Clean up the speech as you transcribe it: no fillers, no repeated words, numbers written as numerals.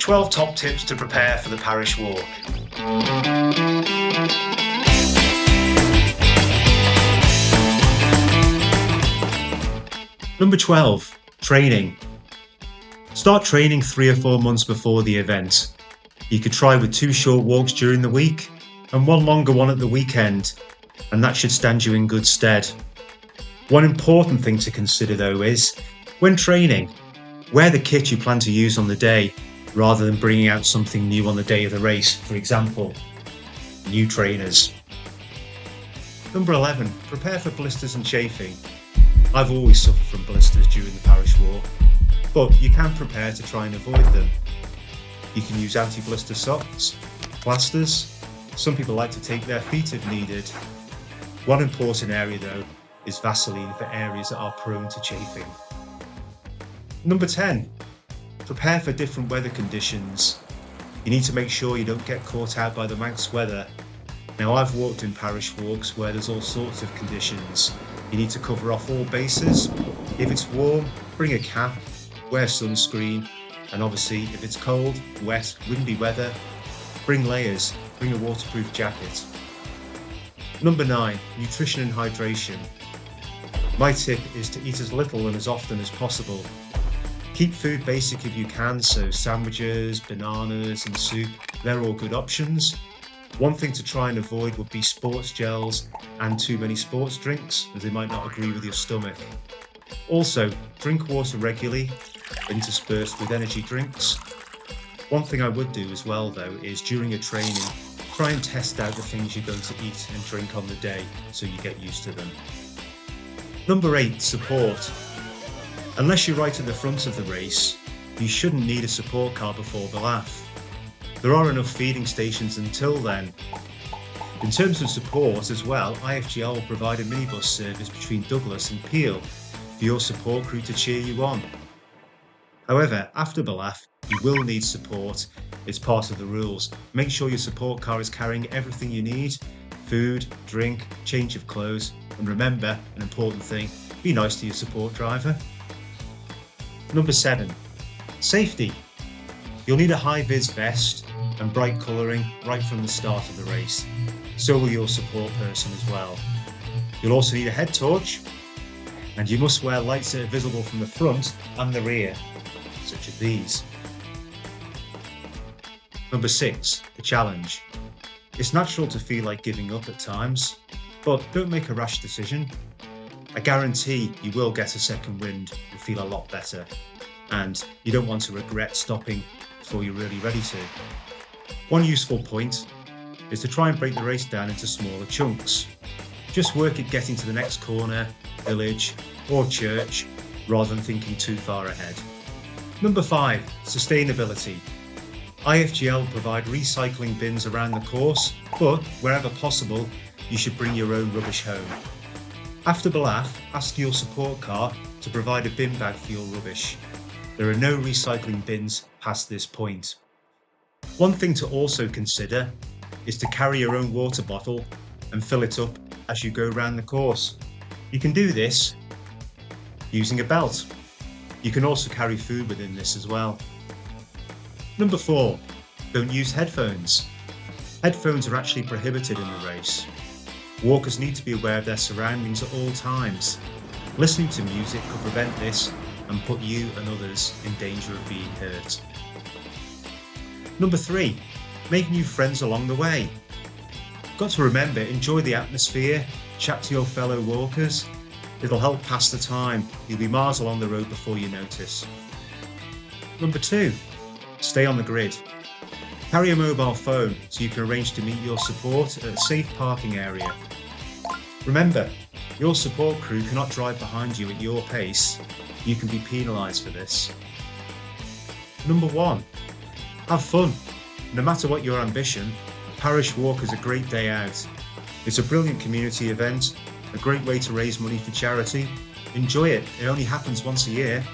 12 top tips to prepare for the Parish Walk. Number 12, training. Start training 3 or 4 months before the event. You could try with 2 short walks during the week and 1 longer one at the weekend, and that should stand you in good stead. One important thing to consider though is, when training, wear the kit you plan to use on the day rather than bringing out something new on the day of the race, for example, new trainers. Number 11, prepare for blisters and chafing. I've always suffered from blisters during the Parish Walk, but you can prepare to try and avoid them. You can use anti-blister socks, plasters. Some people like to tape their feet if needed. One important area though is Vaseline for areas that are prone to chafing. Number 10, prepare for different weather conditions. You need to make sure you don't get caught out by the Manx weather. Now, I've walked in Parish Walks where there's all sorts of conditions. You need to cover off all bases. If it's warm, bring a cap, wear sunscreen, and obviously if it's cold, wet, windy weather, bring layers, bring a waterproof jacket. Number 9, nutrition and hydration. My tip is to eat as little and as often as possible. Keep food basic if you can, so sandwiches, bananas and soup, they're all good options. One thing to try and avoid would be sports gels and too many sports drinks, as they might not agree with your stomach. Also, drink water regularly, interspersed with energy drinks. One thing I would do as well though is during a training, try and test out the things you're going to eat and drink on the day so you get used to them. Number 8, support. Unless you're right at the front of the race, you shouldn't need a support car before Ballath. There are enough feeding stations until then. In terms of support as well, IFGL will provide a minibus service between Douglas and Peel for your support crew to cheer you on. However, after Ballath, you will need support. It's part of the rules. Make sure your support car is carrying everything you need: food, drink, change of clothes, and remember, an important thing, be nice to your support driver. Number 7, safety. You'll need a high-vis vest and bright colouring right from the start of the race. So will your support person as well. You'll also need a head torch, and you must wear lights that are visible from the front and the rear, such as these. Number 6, the challenge. It's natural to feel like giving up at times, but don't make a rash decision. I guarantee you will get a second wind and feel a lot better, and you don't want to regret stopping before you're really ready to. One useful point is to try and break the race down into smaller chunks. Just work at getting to the next corner, village or church rather than thinking too far ahead. Number 5, sustainability. IFGL provide recycling bins around the course, but wherever possible, you should bring your own rubbish home. After Ballath, ask your support car to provide a bin bag for your rubbish. There are no recycling bins past this point. One thing to also consider is to carry your own water bottle and fill it up as you go around the course. You can do this using a belt. You can also carry food within this as well. Number 4, don't use headphones. Headphones are actually prohibited in the race. Walkers need to be aware of their surroundings at all times. Listening to music could prevent this and put you and others in danger of being hurt. Number 3, make new friends along the way. Got to remember, enjoy the atmosphere, chat to your fellow walkers. It'll help pass the time. You'll be miles along the road before you notice. Number 2, stay on the grid. Carry a mobile phone so you can arrange to meet your support at a safe parking area. Remember, your support crew cannot drive behind you at your pace. You can be penalised for this. Number 1, have fun. No matter what your ambition, Parish Walk is a great day out. It's a brilliant community event, a great way to raise money for charity. Enjoy it. It only happens once a year.